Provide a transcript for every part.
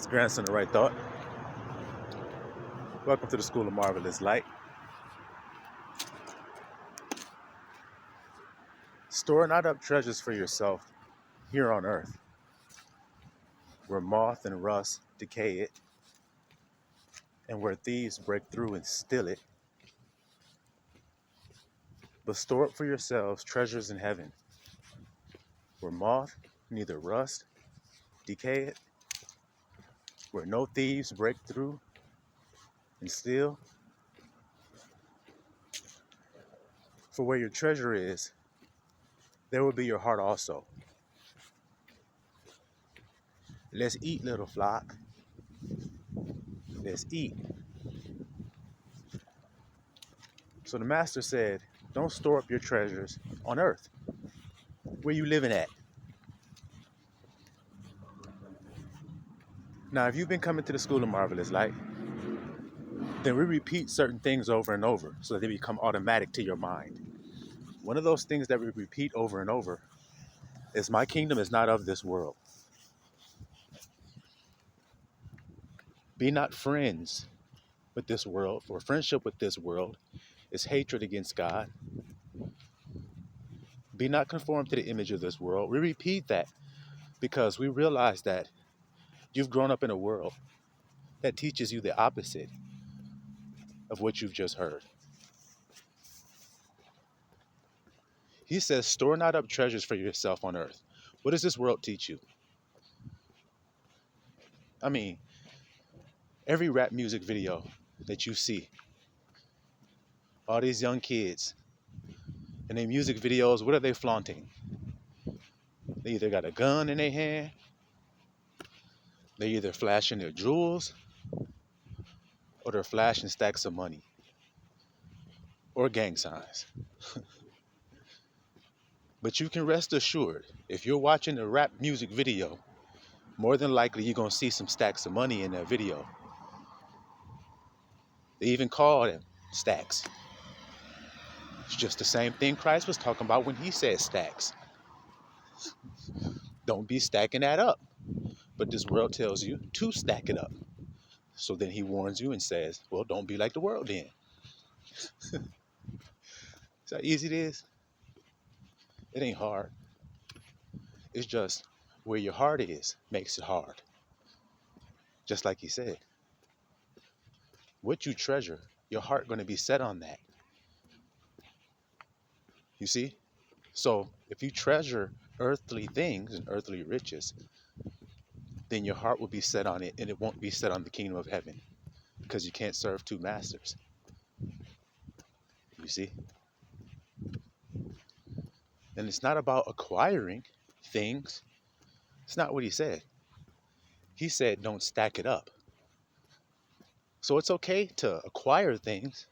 Grandson of Right Thought. Welcome to the School of Marvelous Light. Store not up treasures for yourself here on earth, where moth and rust decay it, and where thieves break through and steal it. But store up for yourselves treasures in heaven, where moth neither rust decay it, where no thieves break through and steal. For where your treasure is, there will be your heart also. Let's eat, little flock. Let's eat. So the master said, don't store up your treasures on earth. Where you living at? Now, if you've been coming to the School of Marvelous Light, then we repeat certain things over and over so that they become automatic to your mind. One of those things that we repeat over and over is, my kingdom is not of this world. Be not friends with this world, for friendship with this world is hatred against God. Be not conformed to the image of this world. We repeat that because we realize that you've grown up in a world that teaches you the opposite of what you've just heard. He says, store not up treasures for yourself on earth. What does this world teach you? I mean, every rap music video that you see, all these young kids, in their music videos, what are they flaunting? They either got a gun in their hand, they either flashing their jewels, or they're flashing stacks of money, or gang signs. But you can rest assured, if you're watching a rap music video, more than likely you're going to see some stacks of money in that video. They even call them stacks. It's just the same thing Christ was talking about when he said stacks. Don't be stacking that up. But this world tells you to stack it up. So then he warns you and says, well, don't be like the world then. See how easy it is? It ain't hard. It's just where your heart is makes it hard. Just like he said. What you treasure, your heart going to be set on that. You see? So if you treasure earthly things and earthly riches, then your heart will be set on it, and it won't be set on the kingdom of heaven, because you can't serve two masters. You see? And it's not about acquiring things. It's not what he said. He said, don't stack it up. So it's okay to acquire things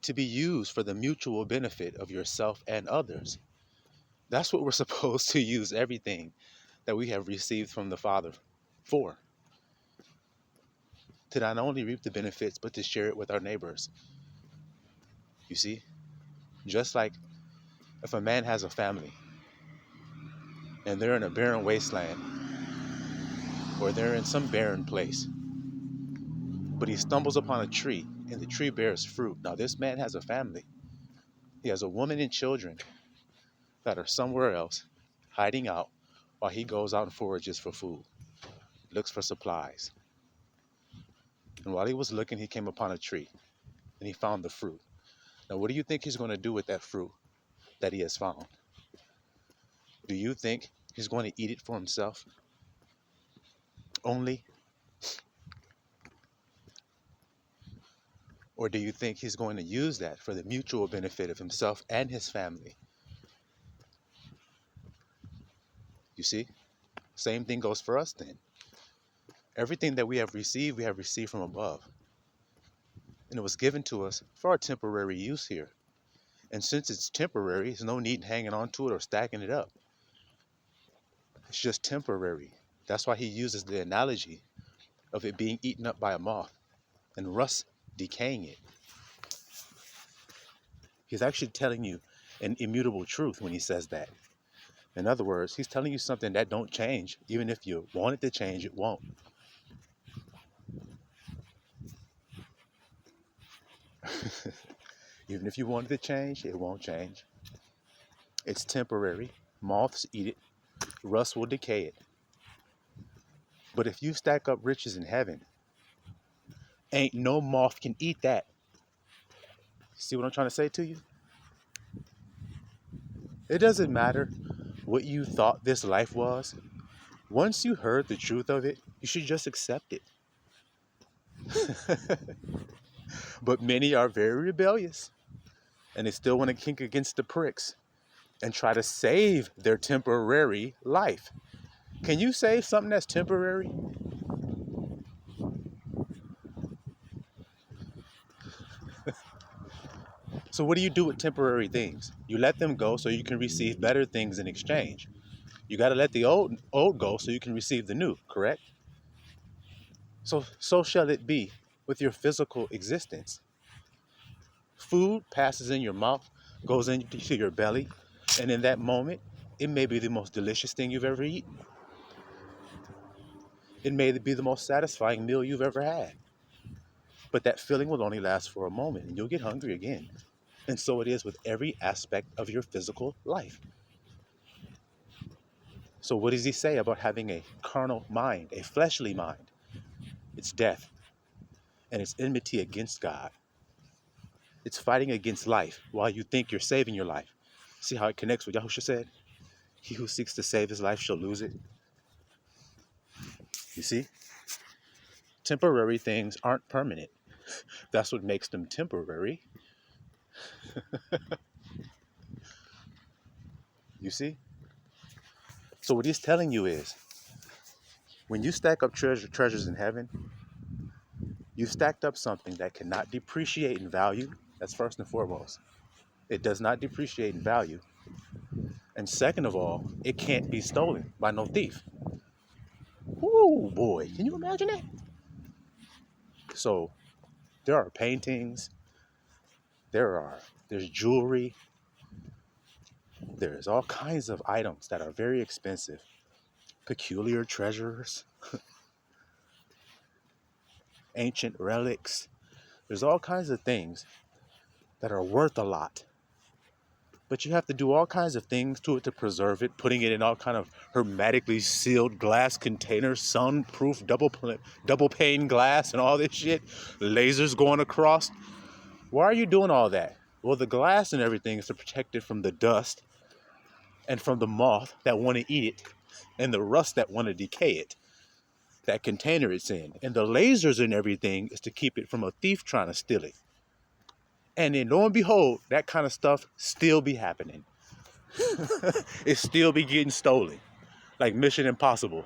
to be used for the mutual benefit of yourself and others. That's what we're supposed to use everything that we have received from the Father for. To not only reap the benefits, but to share it with our neighbors. You see? Just like if a man has a family and they're in a barren wasteland, or they're in some barren place, but he stumbles upon a tree and the tree bears fruit. Now this man has a family. He has a woman and children that are somewhere else hiding out while he goes out and forages for food, looks for supplies. And while he was looking, he came upon a tree and he found the fruit. Now, what do you think he's going to do with that fruit that he has found? Do you think he's going to eat it for himself only? Or do you think he's going to use that for the mutual benefit of himself and his family? You see? Same thing goes for us then. Everything that we have received from above. And it was given to us for our temporary use here. And since it's temporary, there's no need in hanging on to it or stacking it up. It's just temporary. That's why he uses the analogy of it being eaten up by a moth and rust decaying it. He's actually telling you an immutable truth when he says that. In other words, he's telling you something that don't change. Even if you want it to change, it won't. Even if you wanted to change, it won't change. It's temporary. Moths eat it. Rust will decay it. But if you stack up riches in heaven, ain't no moth can eat that. See what I'm trying to say to you? It doesn't matter what you thought this life was. Once you heard the truth of it, you should just accept it. But many are very rebellious, and they still want to kink against the pricks and try to save their temporary life. Can you save something that's temporary? So what do you do with temporary things? You let them go so you can receive better things in exchange. You got to let the old go so you can receive the new, correct? So shall it be with your physical existence. Food passes in your mouth, goes into your belly, and in that moment, it may be the most delicious thing you've ever eaten. It may be the most satisfying meal you've ever had. But that feeling will only last for a moment, and you'll get hungry again. And so it is with every aspect of your physical life. So what does he say about having a carnal mind, a fleshly mind? It's death, and it's enmity against God. It's fighting against life while you think you're saving your life. See how it connects with Yahushua said? He who seeks to save his life shall lose it. You see? Temporary things aren't permanent. That's what makes them temporary. You see? So what he's telling you is, when you stack up treasures in heaven, you've stacked up something that cannot depreciate in value. That's first and foremost. It does not depreciate in value. And second of all, it can't be stolen by no thief. Ooh, boy, can you imagine that? So there are paintings, there's jewelry, there's all kinds of items that are very expensive, peculiar treasures, ancient relics. There's all kinds of things that are worth a lot. But you have to do all kinds of things to it to preserve it, putting it in all kind of hermetically sealed glass containers, sun-proof, double pane glass and all this shit, lasers going across. Why are you doing all that? Well, the glass and everything is to protect it from the dust and from the moth that want to eat it and the rust that want to decay it, that container it's in. And the lasers and everything is to keep it from a thief trying to steal it. And then lo and behold, that kind of stuff still be happening. It still be getting stolen. Like Mission Impossible.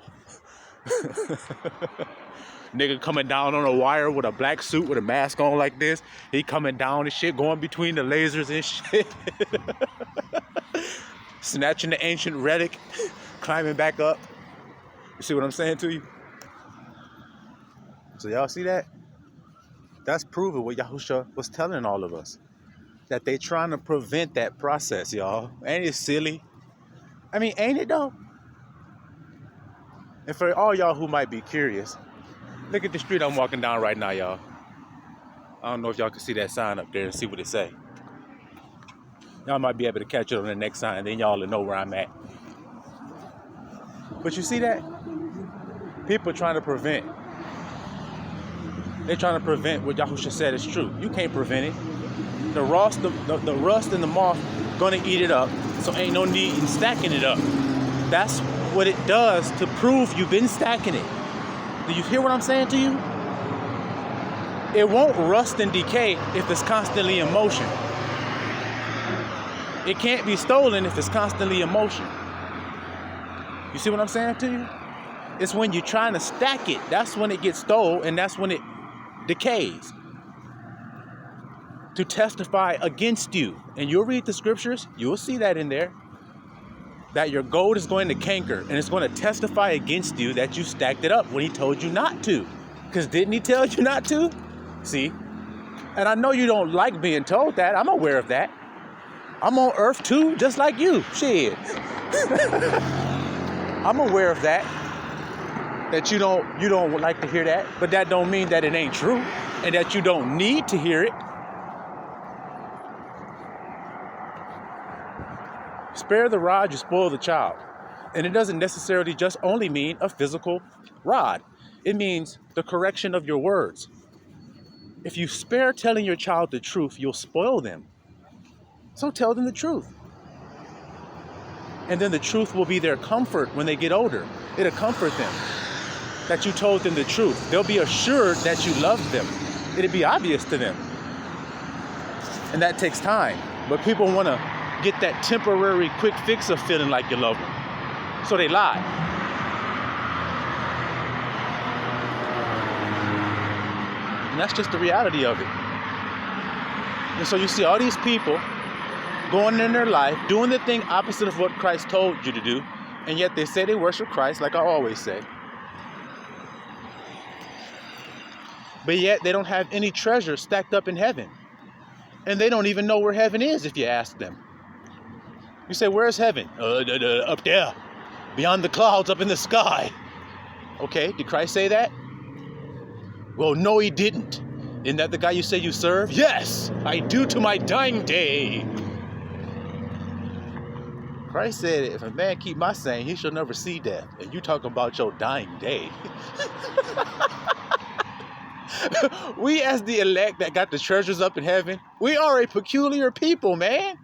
Nigga coming down on a wire with a black suit with a mask on like this. He coming down and shit, going between the lasers and shit. Snatching the ancient relic, climbing back up. You see what I'm saying to you? So y'all see that? That's proving what Yahushua was telling all of us. That they trying to prevent that process, y'all. Ain't it silly? I mean, ain't it though? And for all y'all who might be curious, look at the street I'm walking down right now, y'all. I don't know if y'all can see that sign up there and see what it say. Y'all might be able to catch it on the next sign, and then y'all will know where I'm at. But you see that? People trying to prevent. They're trying to prevent what Yahushua said is true. You can't prevent it. The rust and the moth gonna eat it up, so ain't no need in stacking it up. That's what it does to prove you've been stacking it. Do you hear what I'm saying to you? It won't rust and decay if it's constantly in motion. It can't be stolen if it's constantly in motion. You see what I'm saying to you? It's when you're trying to stack it, that's when it gets stolen, and that's when it decays. To testify against you. And you'll read the scriptures, you'll see that in there. That your gold is going to canker, and it's going to testify against you that you stacked it up when he told you not to. Because didn't he tell you not to? See? And I know you don't like being told that. I'm aware of that. I'm on earth too, just like you. Shit. I'm aware of that. That you don't like to hear that. But that don't mean that it ain't true. And that you don't need to hear it. spare the rod, you spoil the child. And it doesn't necessarily just only mean a physical rod. It means the correction of your words. If you spare telling your child the truth, you'll spoil them. So tell them the truth. And then the truth will be their comfort when they get older. It'll comfort them that you told them the truth. They'll be assured that you love them. It'll be obvious to them. And that takes time. But people want to get that temporary quick fix of feeling like you love them. So they lie. And that's just the reality of it. And so you see all these people going in their life, doing the thing opposite of what Christ told you to do, and yet they say they worship Christ, like I always say. But yet they don't have any treasure stacked up in heaven. And they don't even know where heaven is if you ask them. You say, where's heaven? Up there, beyond the clouds, up in the sky. Okay, did Christ say that? Well, no, he didn't. Isn't that the guy you say you serve? Yes, I do to my dying day. Christ said, if a man keep my saying, he shall never see death. And you talk about your dying day. We as the elect that got the treasures up in heaven, we are a peculiar people, man.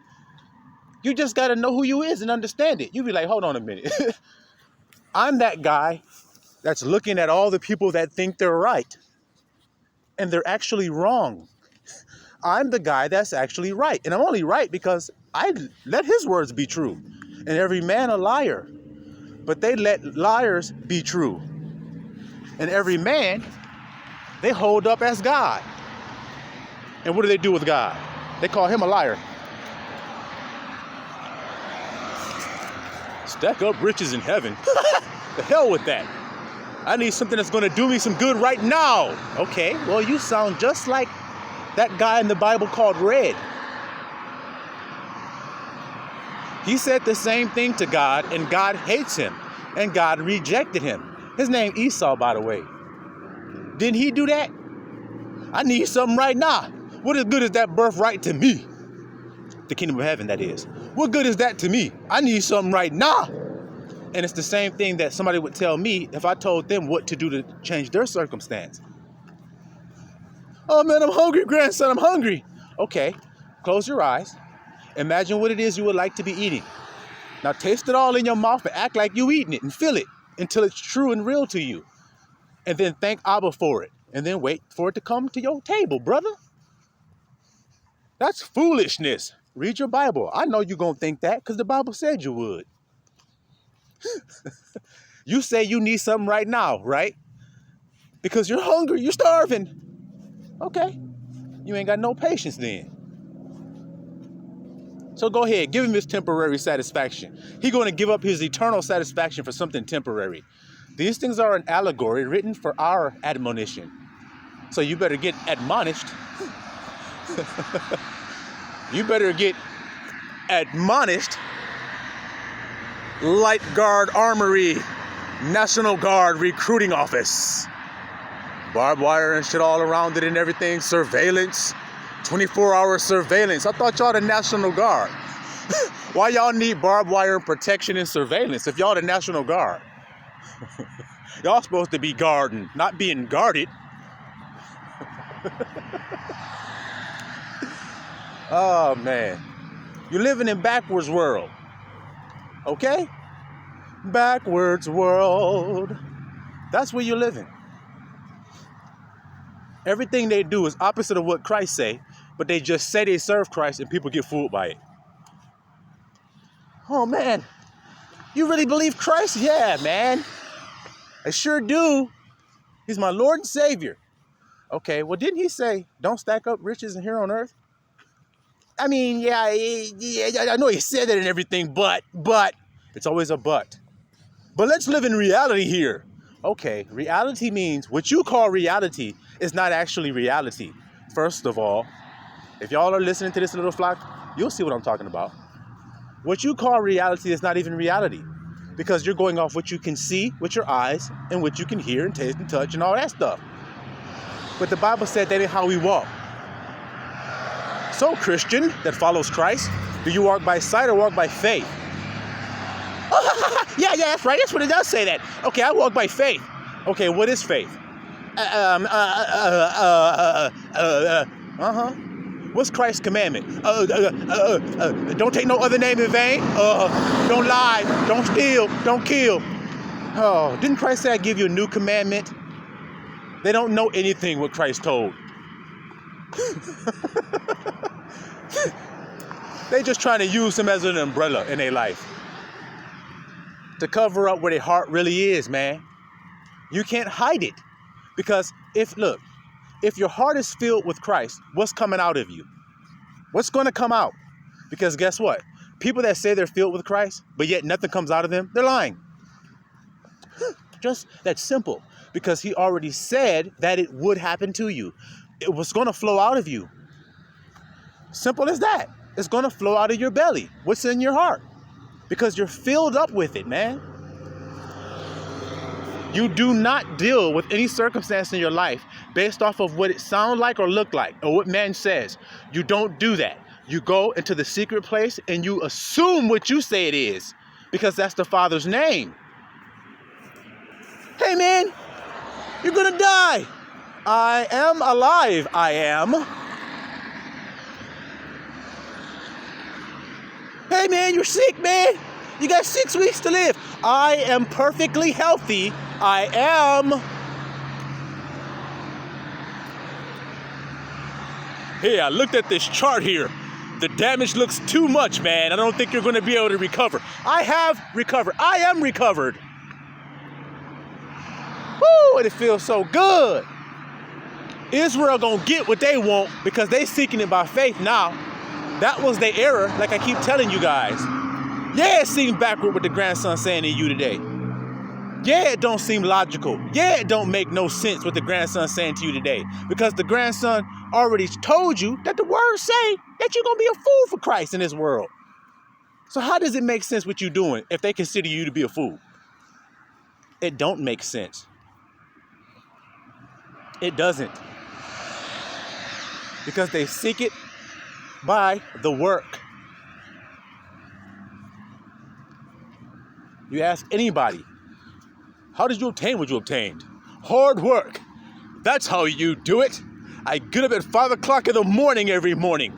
You just got to know who you is and understand it. You be like, hold on a minute. I'm that guy that's looking at all the people that think they're right. And they're actually wrong. I'm the guy that's actually right. And I'm only right because I let his words be true. And every man a liar. But they let liars be true. And every man, they hold up as God. And what do they do with God? They call him a liar. Stack up riches in heaven. The hell with that. I need something that's going to do me some good right now. Okay, well, you sound just like that guy in the Bible called Red. He said the same thing to God, and God hates him, and God rejected him. His name Esau, by the way. Didn't he do that? I need something right now. What is good is that birthright to me? The kingdom of heaven, that is. What good is that to me? I need something right now. And it's the same thing that somebody would tell me if I told them what to do to change their circumstance. Oh man, I'm hungry, grandson, I'm hungry. Okay, close your eyes. Imagine what it is you would like to be eating. Now taste it all in your mouth and act like you eating it and feel it until it's true and real to you. And then thank Abba for it. And then wait for it to come to your table, brother. That's foolishness. Read your Bible. I know you're going to think that because the Bible said you would. You say you need something right now, right? Because you're hungry, you're starving. Okay. You ain't got no patience then. So go ahead, give him his temporary satisfaction. He's going to give up his eternal satisfaction for something temporary. These things are an allegory written for our admonition. So you better get admonished. You better get admonished. Light Guard Armory, National Guard Recruiting Office. Barbed wire and shit all around it and everything. Surveillance. 24-hour surveillance. I thought y'all the National Guard. Why y'all need barbed wire and protection and surveillance if y'all the National Guard? Y'all supposed to be guarding, not being guarded. Oh, man. You're living in backwards world. Okay? Backwards world. That's where you're living. Everything they do is opposite of what Christ say, but they just say they serve Christ and people get fooled by it. Oh, man. You really believe Christ? Yeah, man. I sure do. He's my Lord and Savior. Okay, well, didn't he say, don't stack up riches in here on earth? I mean, yeah, I know he said that and everything, but, it's always a but. But let's live in reality here. Okay, reality means what you call reality is not actually reality. First of all, if y'all are listening to this little flock, you'll see what I'm talking about. What you call reality is not even reality because you're going off what you can see with your eyes and what you can hear and taste and touch and all that stuff. But the Bible said that ain't how we walk. So, Christian that follows Christ, do you walk by sight or walk by faith? Yeah, that's right. That's what it does say that. Okay, I walk by faith. Okay, what is faith? What's Christ's commandment? Don't take no other name in vain. Don't lie. Don't steal. Don't kill. Oh, didn't Christ say I give you a new commandment? They don't know anything what Christ told. They just trying to use him as an umbrella in their life to cover up where their heart really is, man. You can't hide it. Because if your heart is filled with Christ, what's coming out of you? What's going to come out? Because guess what? People that say they're filled with Christ, but yet nothing comes out of them, they're lying. Just that simple. Because he already said that it would happen to you. It was going to flow out of you. Simple as that. It's going to flow out of your belly. What's in your heart? Because you're filled up with it, man. You do not deal with any circumstance in your life based off of what it sounds like or look like or what man says. You don't do that. You go into the secret place and you assume what you say it is because that's the Father's name. Hey, man, you're going to die. I am alive. I am. Hey, man, you're sick, man. You got 6 weeks to live. I am perfectly healthy. I am. Hey, I looked at this chart here. The damage looks too much, man. I don't think you're going to be able to recover. I have recovered. I am recovered. Woo, and it feels so good. Israel going to get what they want because they seeking it by faith now. That was their error, like I keep telling you guys. Yeah, it seems backward what the grandson saying to you today. Yeah, it don't seem logical. Yeah, it don't make no sense what the grandson saying to you today. Because the grandson already told you that the words say that you're going to be a fool for Christ in this world. So how does it make sense what you're doing if they consider you to be a fool? It don't make sense. It doesn't. Because they seek it by the work. You ask anybody, how did you obtain what you obtained? Hard work. That's how you do it. I get up at 5 o'clock in the morning every morning.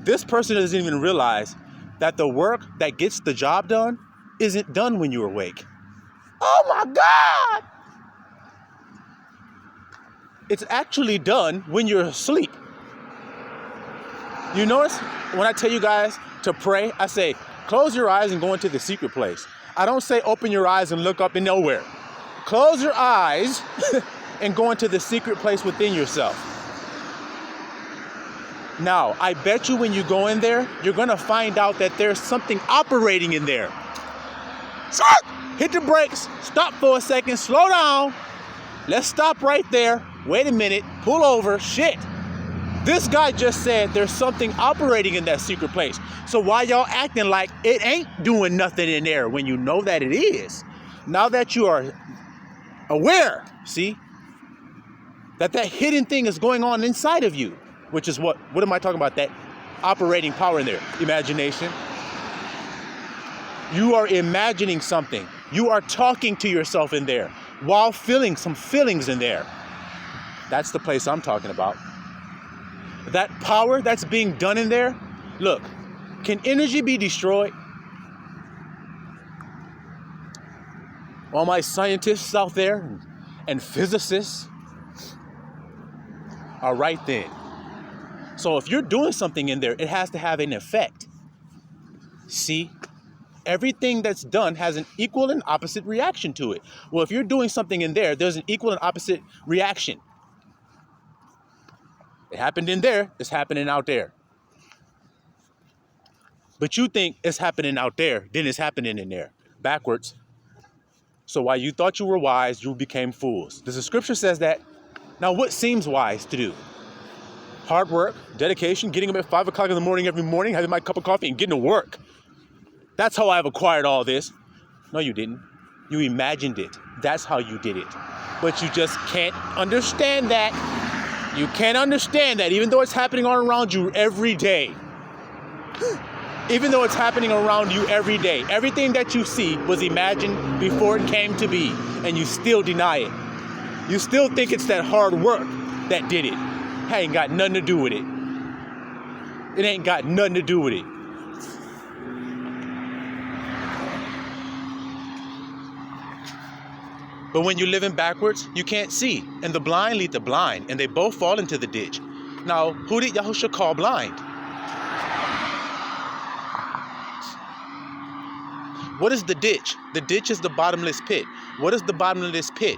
This person doesn't even realize that the work that gets the job done isn't done when you're awake. Oh my God! It's actually done when you're asleep. You notice when I tell you guys to pray, I say, close your eyes and go into the secret place. I don't say open your eyes and look up in nowhere. Close your eyes and go into the secret place within yourself. Now, I bet you when you go in there, you're going to find out that there's something operating in there. Hit the brakes, stop for a second, slow down. Let's stop right there. Wait a minute, pull over, shit. This guy just said there's something operating in that secret place. So why y'all acting like it ain't doing nothing in there when you know that it is? Now that you are aware, see, that hidden thing is going on inside of you, which is what am I talking about? That operating power in there, imagination. You are imagining something. You are talking to yourself in there while feeling some feelings in there. That's the place I'm talking about. That power that's being done in there, look, can energy be destroyed? All my scientists out there and physicists are right then. So if you're doing something in there, it has to have an effect. See, everything that's done has an equal and opposite reaction to it. Well, if you're doing something in there, there's an equal and opposite reaction. It happened in there, it's happening out there. But you think it's happening out there, then it's happening in there. Backwards. So while you thought you were wise, you became fools. The scripture says that. Now, what seems wise to do? Hard work, dedication, getting up at 5 o'clock in the morning every morning, having my cup of coffee and getting to work. That's how I've acquired all this. No, you didn't. You imagined it. That's how you did it. But you just can't understand that. You can't understand that, even though it's happening all around you every day. Even though it's happening around you every day. Everything that you see was imagined before it came to be, and you still deny it. You still think it's that hard work that did it. It ain't got nothing to do with it. It ain't got nothing to do with it. But when you're living backwards, you can't see. And the blind lead the blind, and they both fall into the ditch. Now, who did Yahushua call blind? What is the ditch? The ditch is the bottomless pit. What is the bottomless pit?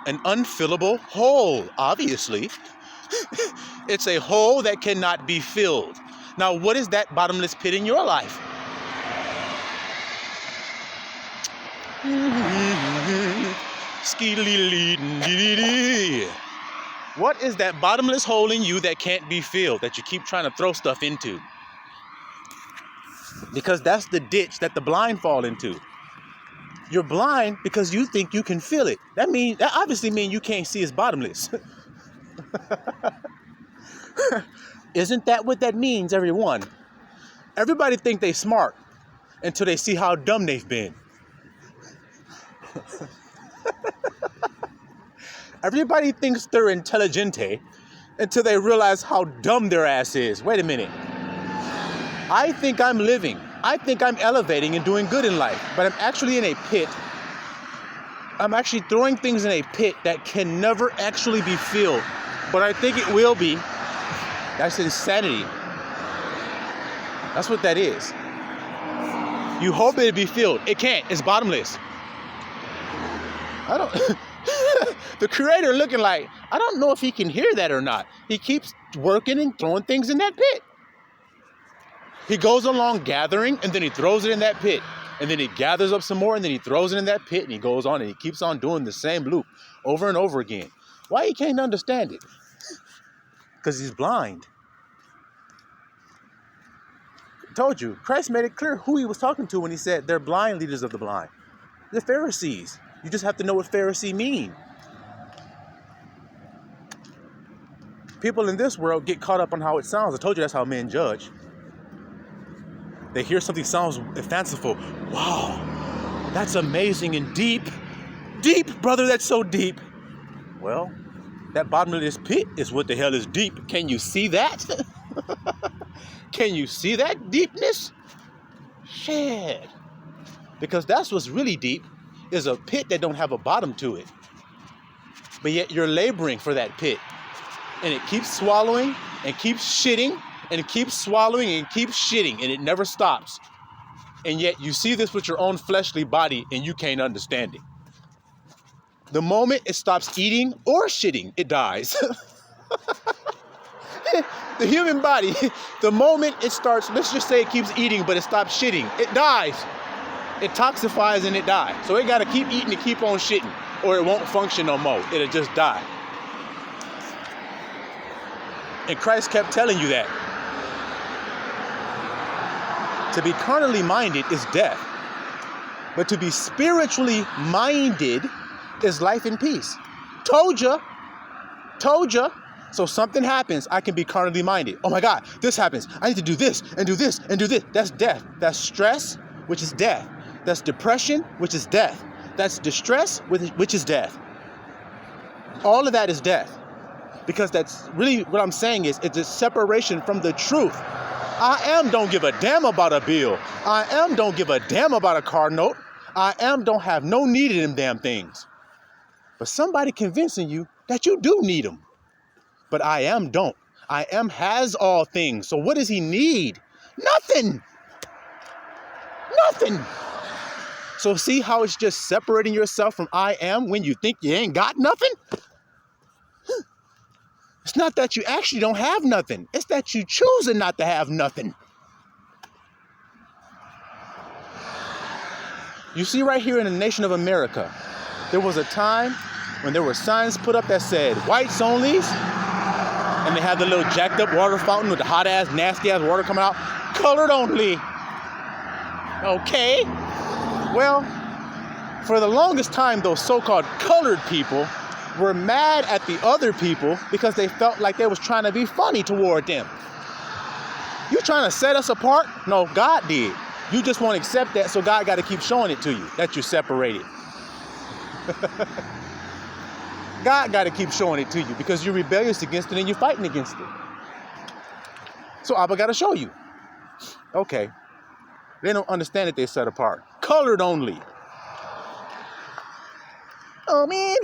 An unfillable hole, obviously. It's a hole that cannot be filled. Now, what is that bottomless pit in your life? What is that bottomless hole in you that can't be filled, that you keep trying to throw stuff into? Because that's the ditch that the blind fall into. You're blind because you think you can feel it. That obviously means you can't see it's bottomless. Isn't that what that means, everyone? Everybody think they smart until they see how dumb they've been. Everybody thinks they're intelligente until they realize how dumb their ass is. Wait a minute. I think I'm living. I think I'm elevating and doing good in life, but I'm actually in a pit. I'm actually throwing things in a pit that can never actually be filled, but I think it will be. That's insanity. That's what that is. You hope it'll be filled. It can't. It's bottomless. The creator looking like, I don't know if he can hear that or not. He keeps working and throwing things in that pit. He goes along gathering, and then he throws it in that pit. And then he gathers up some more, and then he throws it in that pit, and he goes on, and he keeps on doing the same loop over and over again. Why he can't understand it? Because he's blind. I told you, Christ made it clear who he was talking to when he said they're blind leaders of the blind. The Pharisees. You just have to know what Pharisee mean. People in this world get caught up on how it sounds. I told you that's how men judge. They hear something sounds fanciful. Wow, that's amazing and deep. Deep, brother, that's so deep. Well, that bottomless pit is what the hell is deep. Can you see that? Can you see that deepness? Shit. Because that's what's really deep, is a pit that don't have a bottom to it. But yet you're laboring for that pit. And it keeps swallowing and keeps shitting. And it keeps swallowing and keeps shitting, and it never stops. And yet you see this with your own fleshly body, and you can't understand it. The moment it stops eating or shitting, it dies. The human body, the moment it starts, let's just say it keeps eating, but it stops shitting, it dies. It toxifies and it dies. So it got to keep eating and keep on shitting, or it won't function no more. It'll just die. And Christ kept telling you that. To be carnally minded is death. But to be spiritually minded is life and peace. Told ya. Told ya. So something happens, I can be carnally minded. Oh my God, this happens. I need to do this and do this and do this. That's death. That's stress, which is death. That's depression, which is death. That's distress, which is death. All of that is death. Because that's really what I'm saying is it's a separation from the truth. I am don't give a damn about a bill. I am don't give a damn about a car note. I am don't have no need of them damn things. But somebody convincing you that you do need them. But I am don't. I am has all things. So what does he need? Nothing. Nothing. So see how it's just separating yourself from I am when you think you ain't got nothing? It's not that you actually don't have nothing. It's that you choosing not to have nothing. You see right here in the nation of America, there was a time when there were signs put up that said whites onlys, and they had the little jacked up water fountain with the hot ass, nasty ass water coming out. Colored only. Okay. Well, for the longest time, those so-called colored people were mad at the other people because they felt like they was trying to be funny toward them. You trying to set us apart? No, God did. You just won't accept that, so God got to keep showing it to you that you're separated. God got to keep showing it to you because you're rebellious against it and you're fighting against it. So Abba got to show you. Okay. They don't understand that they're set apart. Colored only. Oh, man.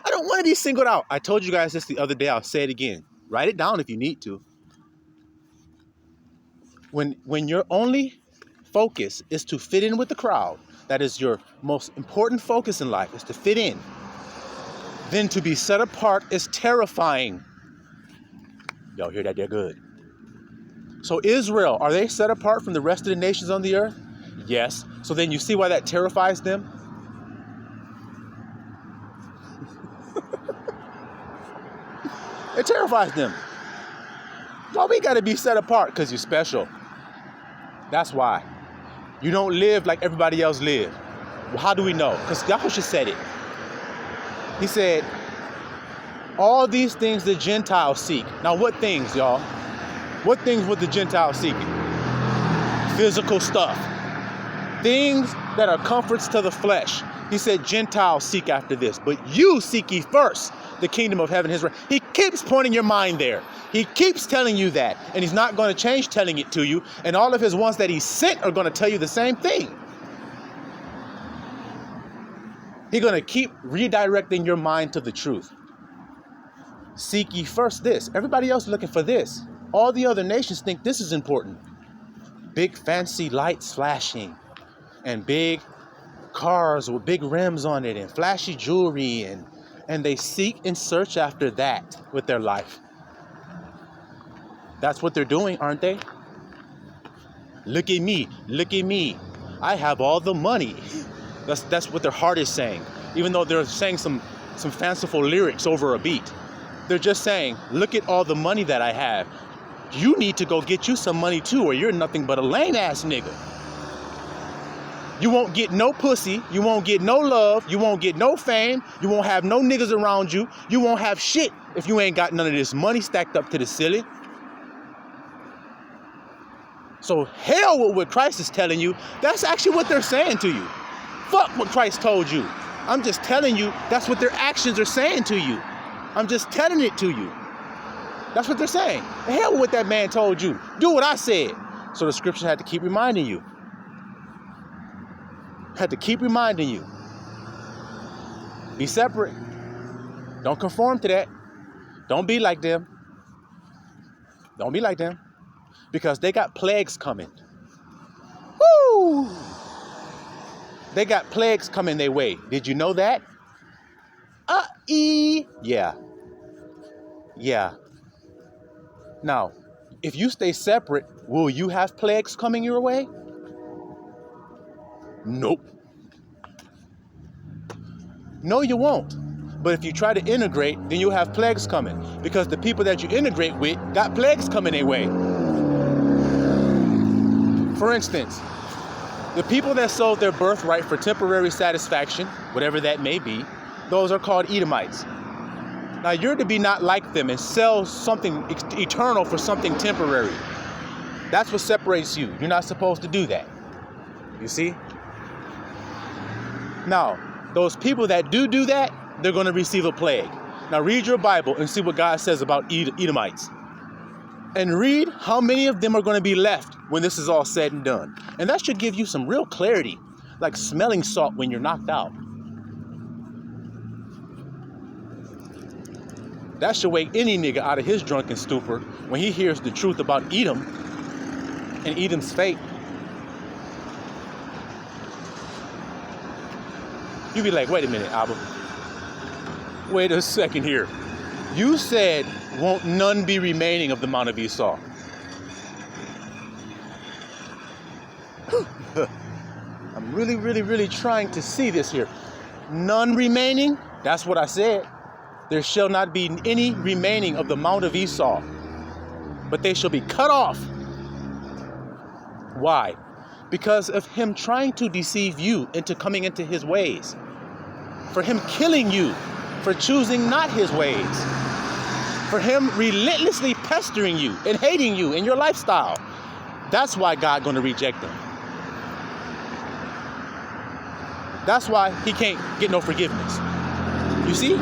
I don't want to be singled out. I told you guys this the other day. I'll say it again. Write it down if you need to. When your only focus is to fit in with the crowd, that is your most important focus in life, is to fit in, then to be set apart is terrifying. Y'all hear that? They're good. So Israel, are they set apart from the rest of the nations on the earth? Yes. So then you see why that terrifies them? It terrifies them. Well, we got to be set apart because you're special. That's why. You don't live like everybody else live. Well, how do we know? Because Yahushua said it. He said, all these things the Gentiles seek. Now, what things, y'all? What things were the Gentiles seeking? Physical stuff. Things that are comforts to the flesh. He said, Gentiles seek after this, but you seek ye first the kingdom of heaven. His right. He keeps pointing your mind there. He keeps telling you that, and he's not going to change telling it to you. And all of his ones that he sent are going to tell you the same thing. He's going to keep redirecting your mind to the truth. Seek ye first this. Everybody else looking for this. All the other nations think this is important. Big fancy lights flashing and big cars with big rims on it and flashy jewelry, and they seek and search after that with their life. That's what they're doing, aren't they? Look at me, look at me. I have all the money. That's what their heart is saying. Even though they're saying some fanciful lyrics over a beat. They're just saying, look at all the money that I have. You need to go get you some money too, or you're nothing but a lame ass nigga. You won't get no pussy. You won't get no love. You won't get no fame. You won't have no niggas around you. You won't have shit if you ain't got none of this money stacked up to the ceiling. So hell with what Christ is telling you. That's actually what they're saying to you. Fuck what Christ told you. I'm just telling you that's what their actions are saying to you. I'm just telling it to you. That's what they're saying. The hell with what that man told you. Do what I said. So the scripture had to keep reminding you. Had to keep reminding you. Be separate. Don't conform to that. Don't be like them. Don't be like them. Because they got plagues coming. Woo! They got plagues coming their way. Did you know that? Yeah. Yeah. Now, if you stay separate, will you have plagues coming your way? Nope. No, you won't. But if you try to integrate, then you'll have plagues coming. Because the people that you integrate with got plagues coming their way. For instance, the people that sold their birthright for temporary satisfaction, whatever that may be, those are called Edomites. Now you're to be not like them and sell something eternal for something temporary. That's what separates you. You're not supposed to do that. You see? Now, those people that do that, they're going to receive a plague. Now read your Bible and see what God says about Edomites. And read how many of them are going to be left when this is all said and done. And that should give you some real clarity, like smelling salt when you're knocked out. That should wake any nigga out of his drunken stupor when he hears the truth about Edom and Edom's fate. You be like, wait a minute, Abba. Wait a second here. You said, won't none be remaining of the Mount of Esau? I'm really trying to see this here. None remaining? That's what I said. There shall not be any remaining of the Mount of Esau, but they shall be cut off. Why? Because of him trying to deceive you into coming into his ways. For him killing you for choosing not his ways. For him relentlessly pestering you and hating you in your lifestyle. That's why God going to reject them. That's why he can't get no forgiveness. You see?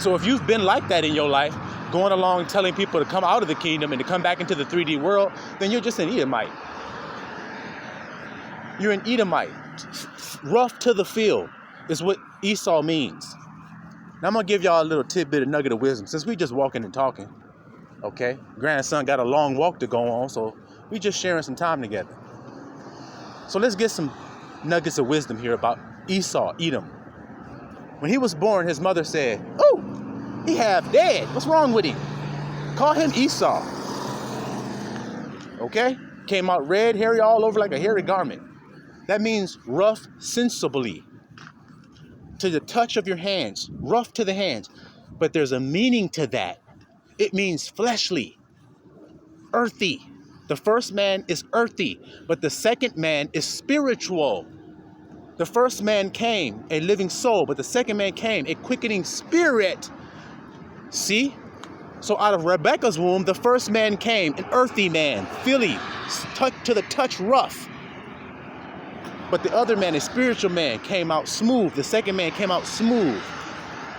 So if you've been like that in your life, going along telling people to come out of the kingdom and to come back into the 3D world, then you're just an Edomite. You're an Edomite. Rough to the field is what Esau means. Now I'm going to give y'all a little tidbit, a nugget of wisdom, since we just walking and talking. Okay? Grandson got a long walk to go on, so we just sharing some time together. So let's get some nuggets of wisdom here about Esau, Edom. When he was born, his mother said, "Oh, he half dead. What's wrong with him? Call him Esau." Okay? Came out red, hairy, all over like a hairy garment. That means rough sensibly. To the touch of your hands, rough to the hands. But there's a meaning to that. It means fleshly, earthy. The first man is earthy, but the second man is spiritual. The first man came, a living soul, but the second man came, a quickening spirit. See? So out of Rebecca's womb, the first man came, an earthy man, feely, to the touch rough. But the other man, a spiritual man, came out smooth. The second man came out smooth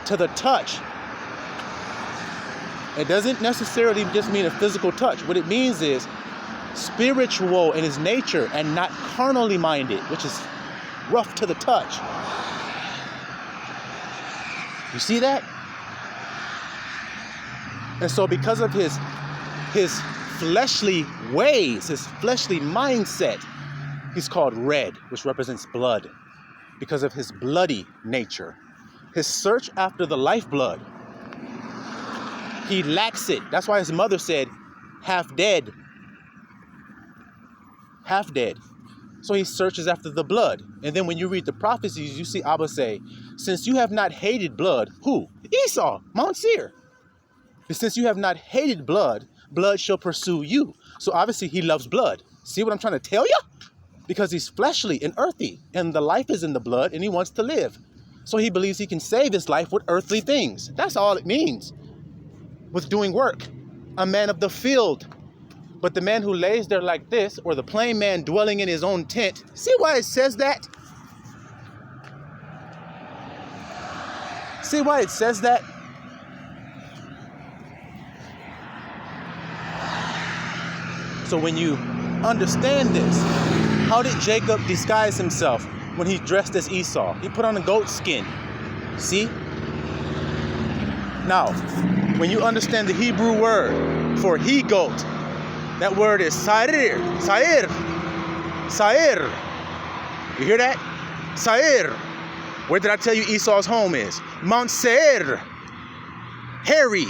to the touch. It doesn't necessarily just mean a physical touch. What it means is spiritual in his nature and not carnally minded, which is rough to the touch. You see that? And so because of his fleshly ways, his fleshly mindset, he's called red, which represents blood, because of his bloody nature. His search after the lifeblood, he lacks it. That's why his mother said, half dead. Half dead. So he searches after the blood. And then when you read the prophecies, you see Abba say, since you have not hated blood, who? Esau, Mount Seir. But since you have not hated blood, blood shall pursue you. So obviously he loves blood. See what I'm trying to tell you? Because he's fleshly and earthy, and the life is in the blood, and he wants to live. So he believes he can save his life with earthly things. That's all it means. With doing work. A man of the field. But the man who lays there like this, or the plain man dwelling in his own tent, see why it says that? See why it says that? So when you understand this, how did Jacob disguise himself when he dressed as Esau? He put on a goat skin. See? Now, when you understand the Hebrew word for he-goat, that word is Sair. Sair. Sair. You hear that? Sair. Where did I tell you Esau's home is? Mount Seir. Hairy.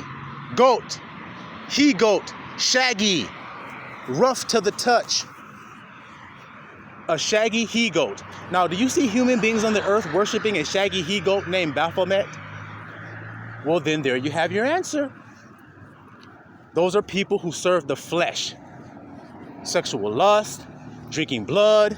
Goat. He-goat. Shaggy. Rough to the touch. A shaggy he-goat. Now, do you see human beings on the earth worshiping a shaggy he-goat named Baphomet? Well, then there you have your answer. Those are people who serve the flesh. Sexual lust, drinking blood,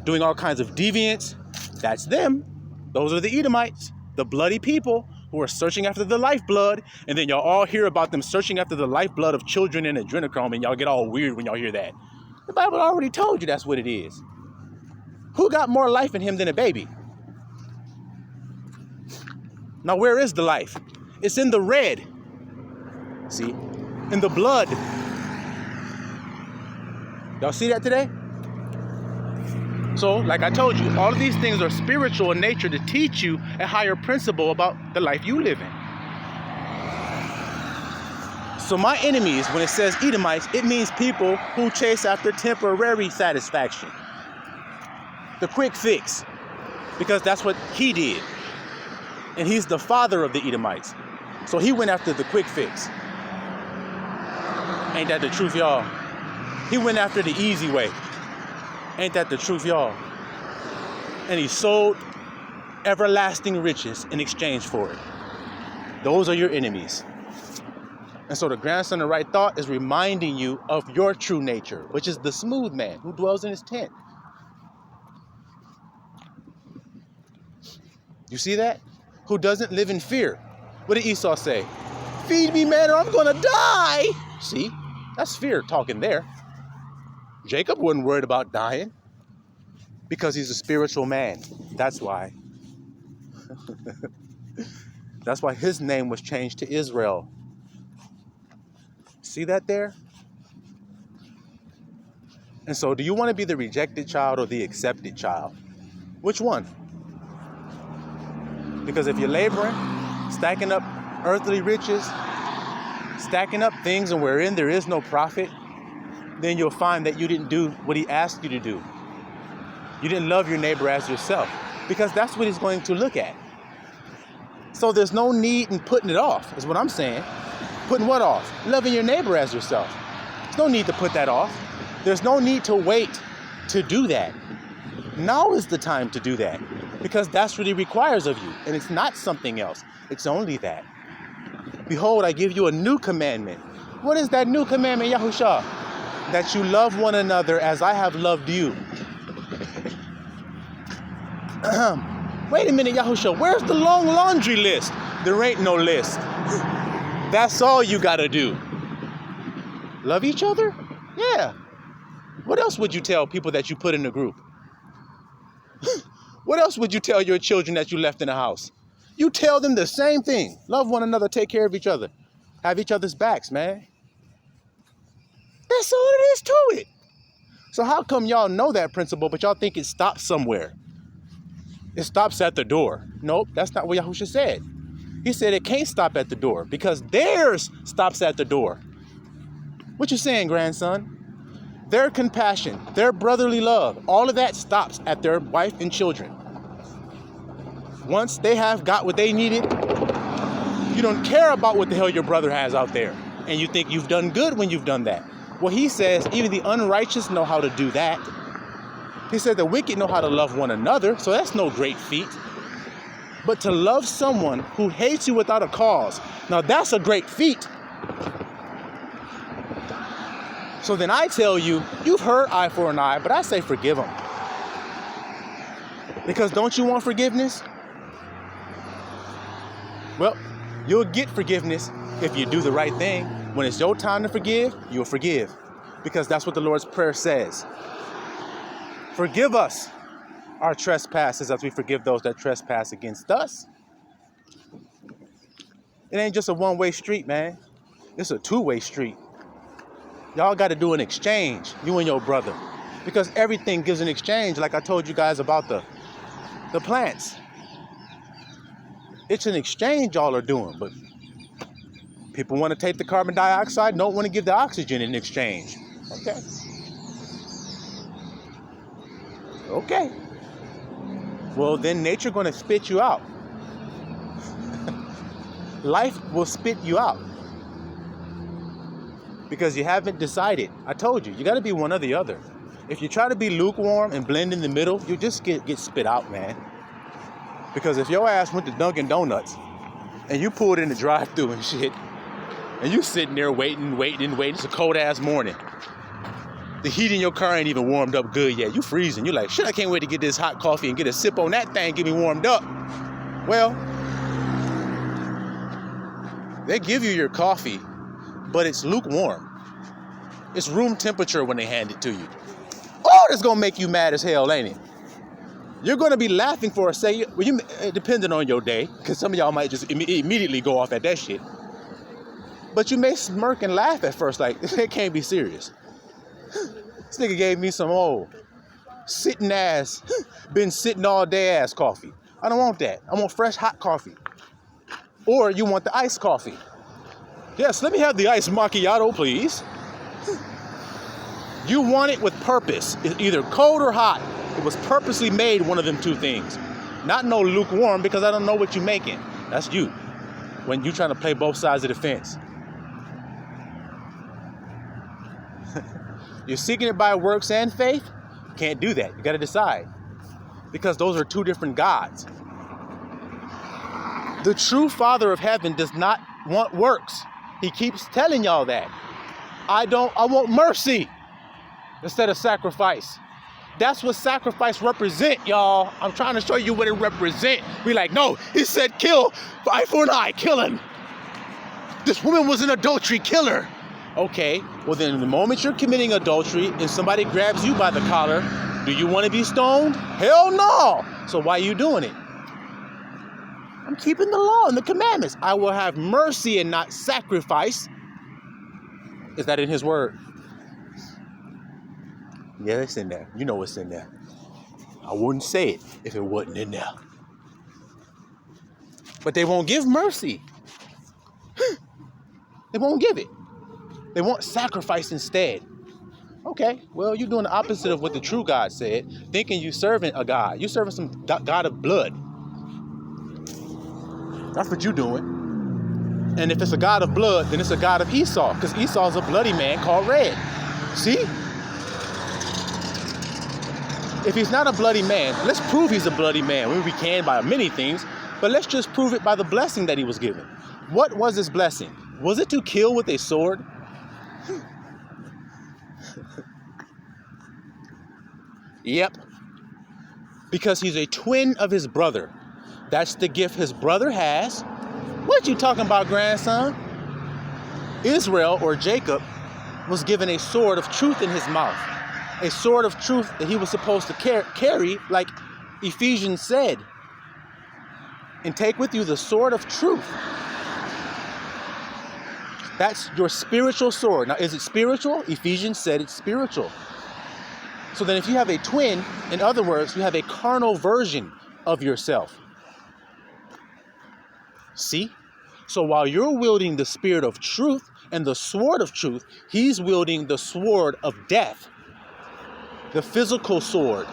doing all kinds of deviance. That's them. Those are the Edomites, the bloody people who are searching after the lifeblood. And then y'all all hear about them searching after the lifeblood of children and adrenochrome, and y'all get all weird when y'all hear that. The Bible already told you that's what it is. Who got more life in him than a baby? Now, where is the life? It's in the red. See? In the blood. Y'all see that today? So, like I told you, all of these things are spiritual in nature to teach you a higher principle about the life you live in. So my enemies, when it says Edomites, it means people who chase after temporary satisfaction. The quick fix. Because that's what he did. And he's the father of the Edomites. So he went after the quick fix. Ain't that the truth, y'all? He went after the easy way. Ain't that the truth, y'all? And he sold everlasting riches in exchange for it. Those are your enemies. And so the grandson of right thought is reminding you of your true nature, which is the smooth man who dwells in his tent. You see that? Who doesn't live in fear. What did Esau say? Feed me, man, or I'm going to die. See? That's fear talking there. Jacob wasn't worried about dying because he's a spiritual man. That's why. That's why his name was changed to Israel. See that there? And so do you want to be the rejected child or the accepted child? Which one? Because if you're laboring, stacking up earthly riches, stacking up things and wherein there is no profit, then you'll find that you didn't do what he asked you to do. You didn't love your neighbor as yourself, because that's what he's going to look at. So there's no need in putting it off, is what I'm saying. Putting what off? Loving your neighbor as yourself. There's no need to put that off. There's no need to wait to do that. Now is the time to do that, because that's what he requires of you. And it's not something else. It's only that. Behold, I give you a new commandment. What is that new commandment, Yahusha? That you love one another as I have loved you. Wait a minute, Yahusha, where's the long laundry list? There ain't no list. That's all you gotta do. Love each other? Yeah. What else would you tell people that you put in the group? What else would you tell your children that you left in the house? You tell them the same thing. Love one another, take care of each other. Have each other's backs, man. That's all it is to it. So how come y'all know that principle, but y'all think it stops somewhere? It stops at the door. Nope, that's not what Yahusha said. He said it can't stop at the door because theirs stops at the door. What you saying, grandson? Their compassion, their brotherly love, all of that stops at their wife and children. Once they have got what they needed, you don't care about what the hell your brother has out there. And you think you've done good when you've done that. Well, he says even the unrighteous know how to do that. He said the wicked know how to love one another, so that's no great feat. But to love someone who hates you without a cause, now that's a great feat. So then I tell you, you've heard eye for an eye, but I say forgive them. Because don't you want forgiveness? Well, you'll get forgiveness if you do the right thing. When it's your time to forgive, you'll forgive. Because that's what the Lord's Prayer says. Forgive us our trespasses as we forgive those that trespass against us. It ain't just a one-way street, man. It's a two-way street. Y'all got to do an exchange, you and your brother. Because everything gives an exchange, like I told you guys about the plants. It's an exchange y'all are doing, but people want to take the carbon dioxide, don't want to give the oxygen in exchange. Okay. Okay. Well, then nature going to spit you out. Life will spit you out. Because you haven't decided. I told you, you got to be one or the other. If you try to be lukewarm and blend in the middle, you just get spit out, man. Because if your ass went to Dunkin' Donuts and you pulled in the drive-thru and shit, and you sitting there waiting, it's a cold-ass morning. The heat in your car ain't even warmed up good yet. You freezing. You're like, shit, I can't wait to get this hot coffee and get a sip on that thing, get me warmed up. Well, they give you your coffee, but it's lukewarm. It's room temperature when they hand it to you. Oh, that's gonna make you mad as hell, ain't it? You're gonna be laughing for a second, depending on your day, because some of y'all might just immediately go off at that shit. But you may smirk and laugh at first, like, it can't be serious. This nigga gave me some old been sitting all day ass coffee. I don't want that. I want fresh hot coffee. Or you want the iced coffee. Yes, let me have the iced macchiato, please. You want it with purpose. It's either cold or hot. It was purposely made one of them two things. Not no lukewarm, because I don't know what you're making. That's you. When you're trying to play both sides of the fence. You're seeking it by works and faith? Can't do that. You got to decide. Because those are two different gods. The true Father of heaven does not want works. He keeps telling y'all that. I want mercy instead of sacrifice. That's what sacrifice represent, y'all. I'm trying to show you what it represent. We like, no, he said kill, eye for an eye, kill him. This woman was an adultery killer. Okay, well then the moment you're committing adultery and somebody grabs you by the collar, do you want to be stoned? Hell no! So why are you doing it? I'm keeping the law and the commandments. I will have mercy and not sacrifice. Is that in his word? Yeah, it's in there. You know what's in there. I wouldn't say it if it wasn't in there. But they won't give mercy. They won't give it. They want sacrifice instead. Okay, well, you're doing the opposite of what the true God said, thinking you're serving a God. You're serving some God of blood. That's what you're doing. And if it's a God of blood, then it's a God of Esau, because Esau is a bloody man called Red. See? If he's not a bloody man, let's prove he's a bloody man. We can by many things, but let's just prove it by the blessing that he was given. What was his blessing? Was it to kill with a sword? Yep. Because he's a twin of his brother. That's the gift his brother has. What you talking about, grandson? Israel, or Jacob, was given a sword of truth in his mouth. A sword of truth that he was supposed to carry, like Ephesians said. And take with you the sword of truth. That's your spiritual sword. Now, is it spiritual? Ephesians said it's spiritual. So then if you have a twin, in other words, you have a carnal version of yourself. See? So while you're wielding the spirit of truth and the sword of truth, he's wielding the sword of death. The physical sword.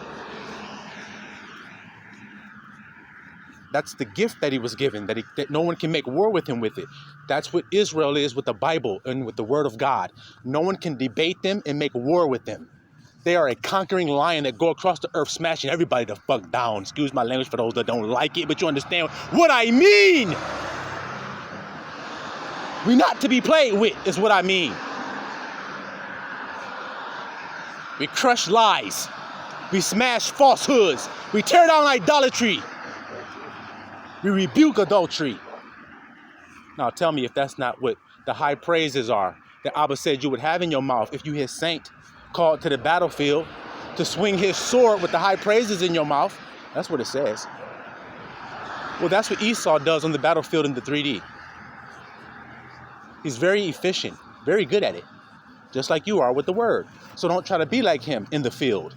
That's the gift that he was given, that no one can make war with him with it. That's what Israel is with the Bible and with the word of God. No one can debate them and make war with them. They are a conquering lion that go across the earth smashing everybody the fuck down. Excuse my language for those that don't like it, but you understand what I mean. We're not to be played with, is what I mean. We crush lies. We smash falsehoods. We tear down idolatry. We rebuke adultery. Now tell me if that's not what the high praises are that Abba said you would have in your mouth if you his saint called to the battlefield to swing his sword with the high praises in your mouth. That's what it says. Well, that's what Esau does on the battlefield in the 3D. He's very efficient, very good at it, just like you are with the word. So don't try to be like him in the field.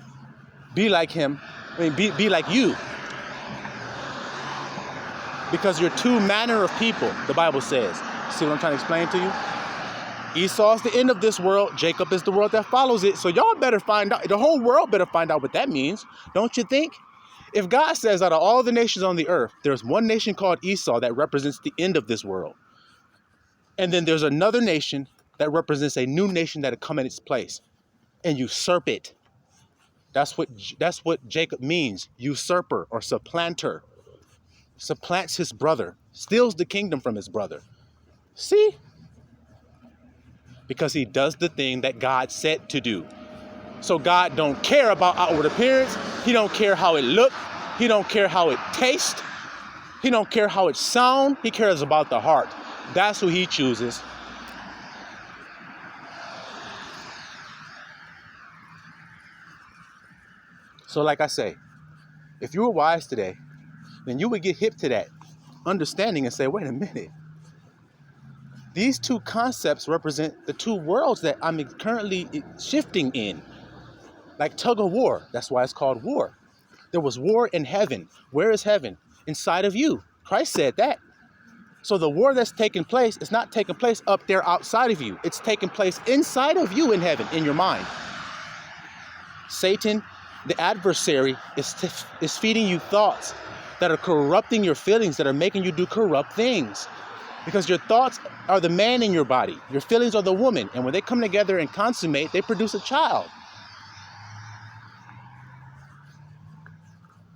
Be like him, be like you. Because you're two manner of people, the Bible says. See what I'm trying to explain to you? Esau is the end of this world. Jacob is the world that follows it. So y'all better find out. The whole world better find out what that means. Don't you think? If God says out of all the nations on the earth, there's one nation called Esau that represents the end of this world. And then there's another nation that represents a new nation that will come in its place and usurp it. That's what Jacob means. Usurper or supplanter. Supplants his brother. Steals the kingdom from his brother. See? Because he does the thing that God said to do. So God don't care about outward appearance. He don't care how it look. He don't care how it tastes. He don't care how it sound. He cares about the heart. That's who he chooses. So like I say, if you were wise today, then you would get hip to that understanding and say, wait a minute. These two concepts represent the two worlds that I'm currently shifting in. Like tug of war. That's why it's called war. There was war in heaven. Where is heaven? Inside of you. Christ said that. So the war that's taking place is not taking place up there outside of you. It's taking place inside of you in heaven, in your mind. Satan, the adversary, is feeding you thoughts that are corrupting your feelings, that are making you do corrupt things. Because your thoughts are the man in your body. Your feelings are the woman. And when they come together and consummate, they produce a child.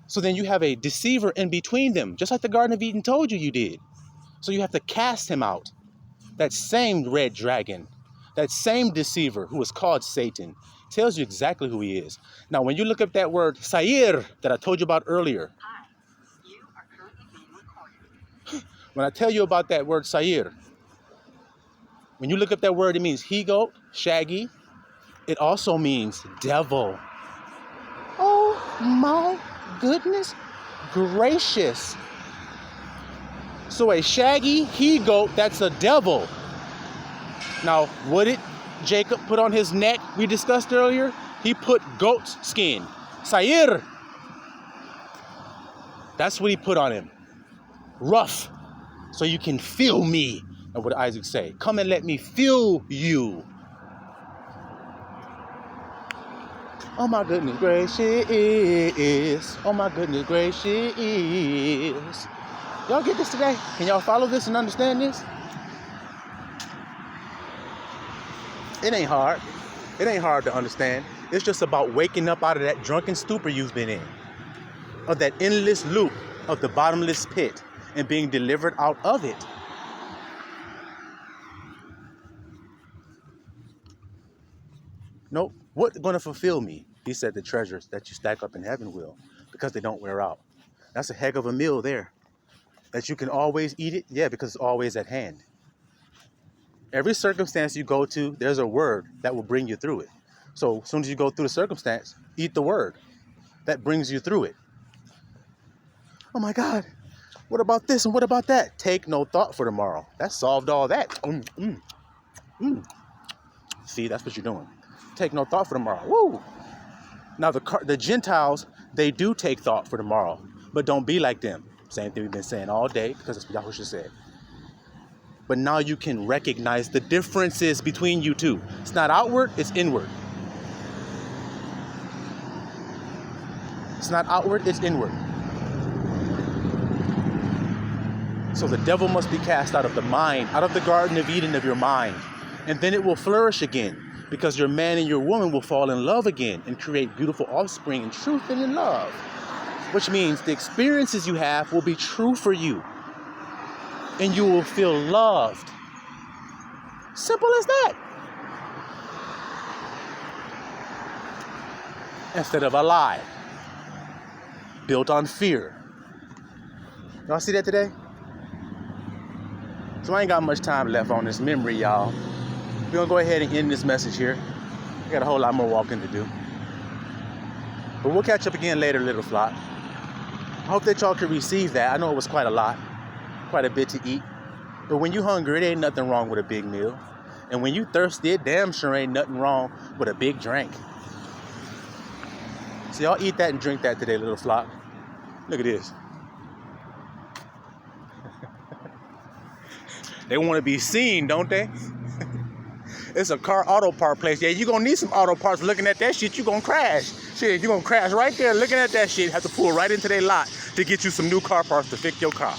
So then you have a deceiver in between them, just like the Garden of Eden told you you did. So you have to cast him out. That same red dragon, that same deceiver who is called Satan, tells you exactly who he is. Now, when you look up that word, Sair, that I told you about earlier. Hi, you are currently being recorded. When I tell you about that word Sair, When you look up that word, it means he-goat, shaggy. It also means devil. Oh my goodness gracious. So a shaggy he-goat, that's a devil. Now, what did Jacob put on his neck we discussed earlier? He put goat's skin. Sair. That's what he put on him. Rough. So you can feel me. And what did Isaac say? Come and let me feel you. Oh my goodness gracious. Oh my goodness gracious. Y'all get this today? Can y'all follow this and understand this? It ain't hard. It ain't hard to understand. It's just about waking up out of that drunken stupor you've been in. Of that endless loop of the bottomless pit and being delivered out of it. Nope. What's going to fulfill me? He said the treasures that you stack up in heaven will, because they don't wear out. That's a heck of a meal there. That you can always eat it? Yeah, because it's always at hand. Every circumstance you go to, there's a word that will bring you through it. So as soon as you go through the circumstance, eat the word that brings you through it. Oh my God, what about this and what about that? Take no thought for tomorrow. That solved all that. See, that's what you're doing. Take no thought for tomorrow. Woo! Now the Gentiles, they do take thought for tomorrow, but don't be like them. Same thing we've been saying all day, because that's what Yahushua said. But now you can recognize the differences between you two. It's not outward, it's inward. It's not outward, it's inward. So the devil must be cast out of the mind, out of the Garden of Eden of your mind. And then it will flourish again, because your man and your woman will fall in love again and create beautiful offspring in truth and in love. Which means the experiences you have will be true for you. And you will feel loved. Simple as that. Instead of a lie. Built on fear. Y'all see that today? So I ain't got much time left on this memory, y'all. We're gonna go ahead and end this message here. We got a whole lot more walking to do. But we'll catch up again later, little flock. I hope that y'all can receive that. I know it was quite a lot. Quite a bit to eat. But when you hungry, it ain't nothing wrong with a big meal. And when you thirsty, it damn sure ain't nothing wrong with a big drink. So y'all eat that and drink that today, little flock. Look at this. They want to be seen, don't they? It's a car auto part place. Yeah, you gonna need some auto parts. Looking at that shit, you gonna crash. Shit, you gonna crash right there looking at that shit. Have to pull right into their lot to get you some new car parts to fix your car.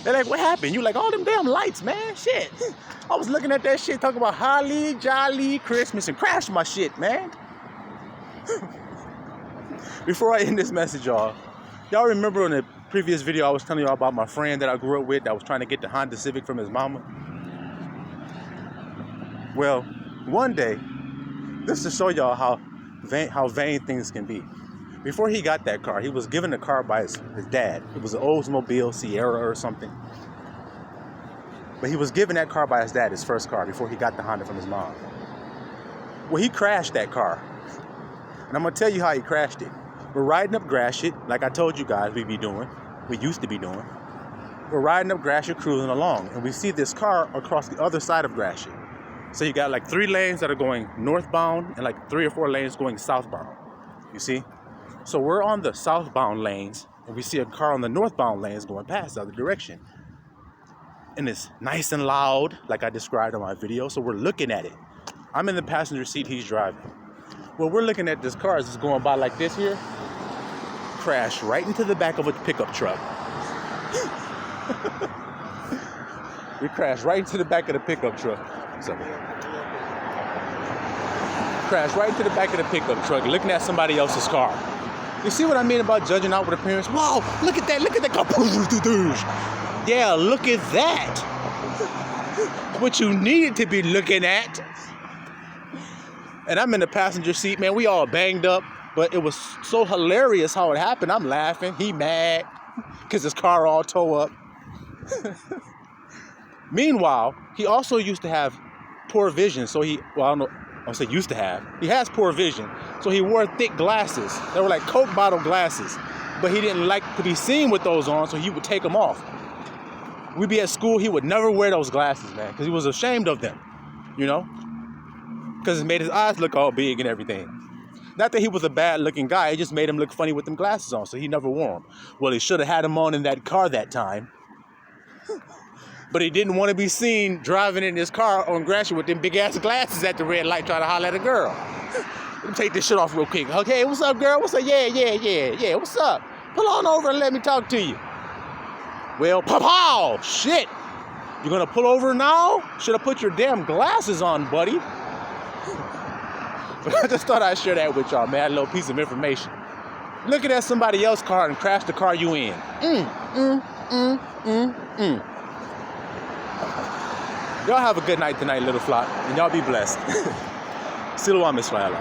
They're like, what happened? You like, all them damn lights, man. Shit. I was looking at that shit, talking about holly jolly Christmas, and crashed my shit, man. Before I end this message, y'all remember in the previous video I was telling y'all about my friend that I grew up with that was trying to get the Honda Civic from his mama? Well, one day, just to show y'all how vain things can be. Before he got that car, he was given a car by his dad. It was an Oldsmobile Sierra or something. But he was given that car by his dad, his first car, before he got the Honda from his mom. Well, he crashed that car. And I'm going to tell you how he crashed it. We're riding up Gratiot, like I told you guys we used to be doing. We're riding up Gratiot, cruising along, and we see this car across the other side of Gratiot. So you got like 3 lanes that are going northbound and like 3 or 4 lanes going southbound. You see? So we're on the southbound lanes, and we see a car on the northbound lanes going past the other direction. And it's nice and loud, like I described on my video, so we're looking at it. I'm in the passenger seat, he's driving. Well, we're looking at this car as it's going by like this here. Crashed right into the back of a pickup truck. We crashed right into the back of the pickup truck. Crashed right into the back of the pickup truck, looking at somebody else's car. You see what I mean about judging out with appearance? Wow, look at that car. Yeah, look at that. What you needed to be looking at. And I'm in the passenger seat, man. We all banged up, but it was so hilarious how it happened. I'm laughing. He mad because his car all tore up. Meanwhile, he also used to have poor vision. So I don't know, I'll say used to have. He has poor vision. So he wore thick glasses. They were like Coke bottle glasses. But he didn't like to be seen with those on, so he would take them off. We'd be at school, he would never wear those glasses, man, because he was ashamed of them, you know? Because it made his eyes look all big and everything. Not that he was a bad-looking guy, it just made him look funny with them glasses on, so he never wore them. Well, he should have had them on in that car that time. But he didn't want to be seen driving in his car on Gratiot with them big-ass glasses at the red light trying to holler at a girl. Let me take this shit off real quick. Okay, what's up, girl? What's up? Yeah, what's up? Pull on over and let me talk to you. Well, pow! Shit! You're gonna pull over now? Should have put your damn glasses on, buddy. But I just thought I'd share that with y'all, man. A little piece of information. Looking at somebody else's car and crash the car you in. Y'all have a good night tonight, little flock, and y'all be blessed. Silawam Israel.